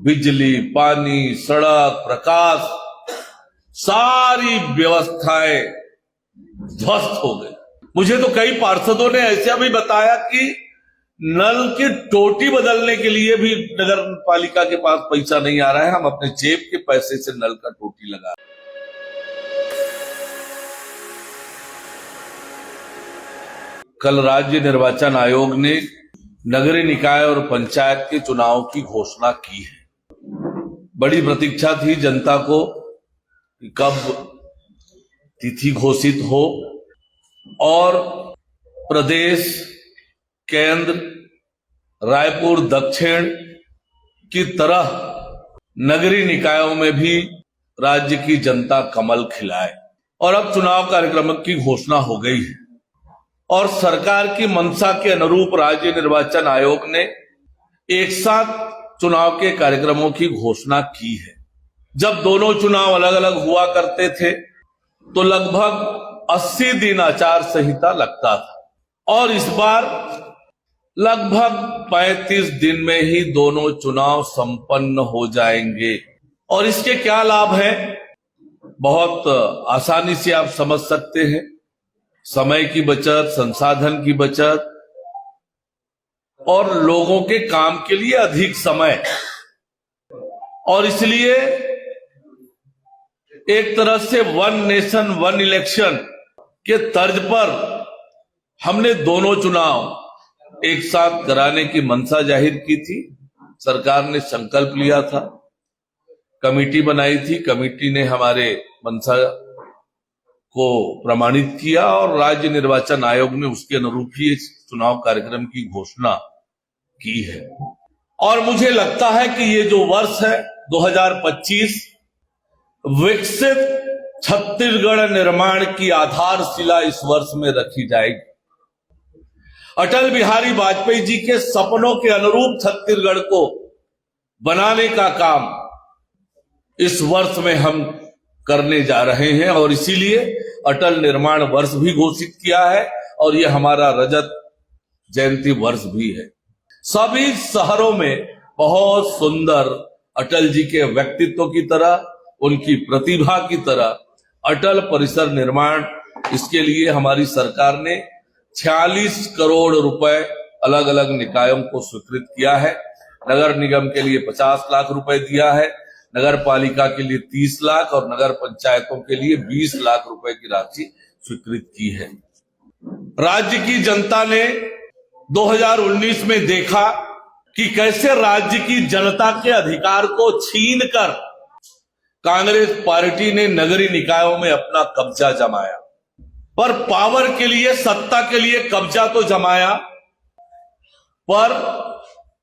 बिजली, पानी, सड़क, प्रकाश, सारी व्यवस्थाएं ध्वस्त हो गई। मुझे तो कई पार्षदों ने ऐसा भी बताया कि नल की टोटी बदलने के लिए भी नगर पालिका के पास पैसा नहीं आ रहा है, हम अपने जेब के पैसे से नल का टोटी लगा। कल राज्य निर्वाचन आयोग ने नगरीय निकाय और पंचायत के चुनाव की घोषणा की है। बड़ी प्रतीक्षा थी जनता को कि कब तिथि घोषित हो और प्रदेश, केंद्र, रायपुर दक्षिण की तरह नगरीय निकायों में भी राज्य की जनता कमल खिलाए। और अब चुनाव कार्यक्रम की घोषणा हो गई है और सरकार की मंशा के अनुरूप राज्य निर्वाचन आयोग ने एक साथ चुनाव के कार्यक्रमों की घोषणा की है। जब दोनों चुनाव अलग अलग हुआ करते थे तो लगभग 80 दिन आचार संहिता लगता था और इस बार लगभग 35 दिन में ही दोनों चुनाव संपन्न हो जाएंगे। और इसके क्या लाभ हैं? बहुत आसानी से आप समझ सकते हैं। समय की बचत, संसाधन की बचत और लोगों के काम के लिए अधिक समय। और इसलिए एक तरह से वन नेशन वन इलेक्शन के तर्ज पर हमने दोनों चुनाव एक साथ कराने की मंशा जाहिर की थी। सरकार ने संकल्प लिया था, कमेटी बनाई थी, कमेटी ने हमारे मंशा को प्रमाणित किया और राज्य निर्वाचन आयोग ने उसके अनुरूप ही चुनाव कार्यक्रम की घोषणा की है। और मुझे लगता है कि ये जो वर्ष है 2025 विकसित छत्तीसगढ़ निर्माण की आधारशिला इस वर्ष में रखी जाएगी। अटल बिहारी वाजपेयी जी के सपनों के अनुरूप छत्तीसगढ़ को बनाने का काम इस वर्ष में हम करने जा रहे हैं और इसीलिए अटल निर्माण वर्ष भी घोषित किया है और यह हमारा रजत जयंती वर्ष भी है। सभी शहरों में बहुत सुंदर अटल जी के व्यक्तित्व की तरह, उनकी प्रतिभा की तरह अटल परिसर निर्माण, इसके लिए हमारी सरकार ने 46 करोड़ रुपए अलग अलग निकायों को स्वीकृत किया है। नगर निगम के लिए 50 लाख रुपए दिया है, नगर पालिका के लिए 30 लाख और नगर पंचायतों के लिए 20 लाख रुपए की राशि स्वीकृत की है। राज्य की जनता ने 2019 में देखा कि कैसे राज्य की जनता के अधिकार को छीनकर कांग्रेस पार्टी ने नगरीय निकायों में अपना कब्जा जमाया। पर पावर के लिए, सत्ता के लिए कब्जा तो जमाया, पर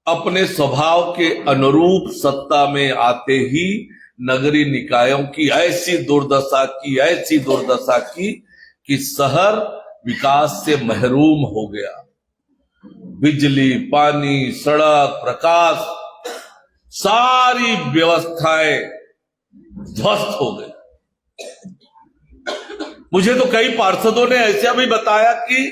अपने स्वभाव के अनुरूप सत्ता में आते ही नगरीय निकायों की ऐसी दुर्दशा की कि शहर विकास से महरूम हो गया। बिजली, पानी, सड़क, प्रकाश, सारी व्यवस्थाएं ध्वस्त हो गई। मुझे तो कई पार्षदों ने ऐसा भी बताया कि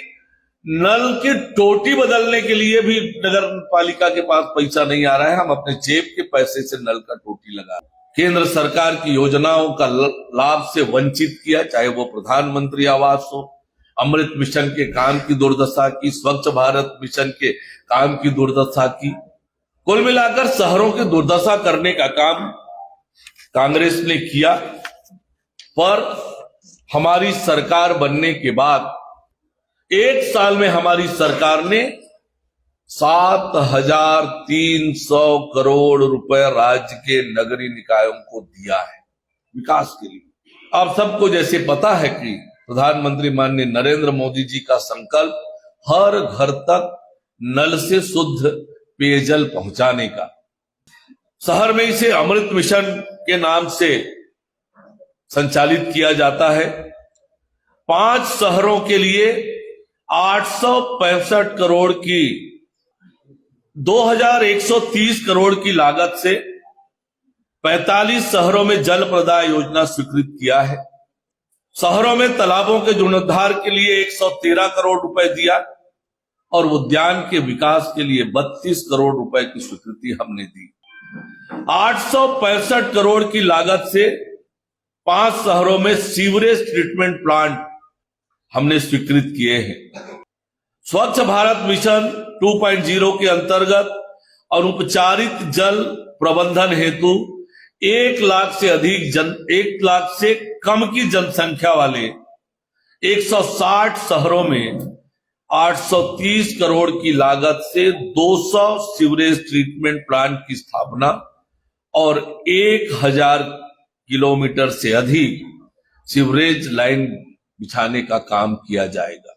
नल की टोटी बदलने के लिए भी नगर पालिका के पास पैसा नहीं आ रहा है, हम अपने जेब के पैसे से नल का टोटी लगा। केंद्र सरकार की योजनाओं का लाभ से वंचित किया, चाहे वो प्रधानमंत्री आवास हो, अमृत मिशन के काम की दुर्दशा की, स्वच्छ भारत मिशन के काम की दुर्दशा की। कुल मिलाकर शहरों की दुर्दशा करने का काम कांग्रेस ने किया। पर हमारी सरकार बनने के बाद एक साल में हमारी सरकार ने 7,300 करोड़ रुपए राज्य के नगरीय निकायों को दिया है विकास के लिए। आप सबको जैसे पता है कि प्रधानमंत्री माननीय नरेंद्र मोदी जी का संकल्प हर घर तक नल से शुद्ध पेयजल पहुंचाने का। शहर में इसे अमृत मिशन के नाम से संचालित किया जाता है। 5 शहरों के लिए 865 करोड़ की 2130 करोड़ की लागत से 45 शहरों में जल प्रदाय योजना स्वीकृत किया है। शहरों में तालाबों के जीर्णोद्धार के लिए 113 करोड़ रुपए दिया और उद्यान के विकास के लिए 32 करोड़ रुपए की स्वीकृति हमने दी। 865 करोड़ की लागत से 5 शहरों में सीवरेज ट्रीटमेंट प्लांट हमने स्वीकृत किए हैं। स्वच्छ भारत मिशन 2.0 के अंतर्गत अनौपचारिक जल प्रबंधन हेतु 1 लाख से कम की जनसंख्या वाले 160 शहरों में 830 करोड़ की लागत से 200 सीवरेज ट्रीटमेंट प्लांट की स्थापना और 1000 किलोमीटर से अधिक सीवरेज लाइन बिछाने का काम किया जाएगा।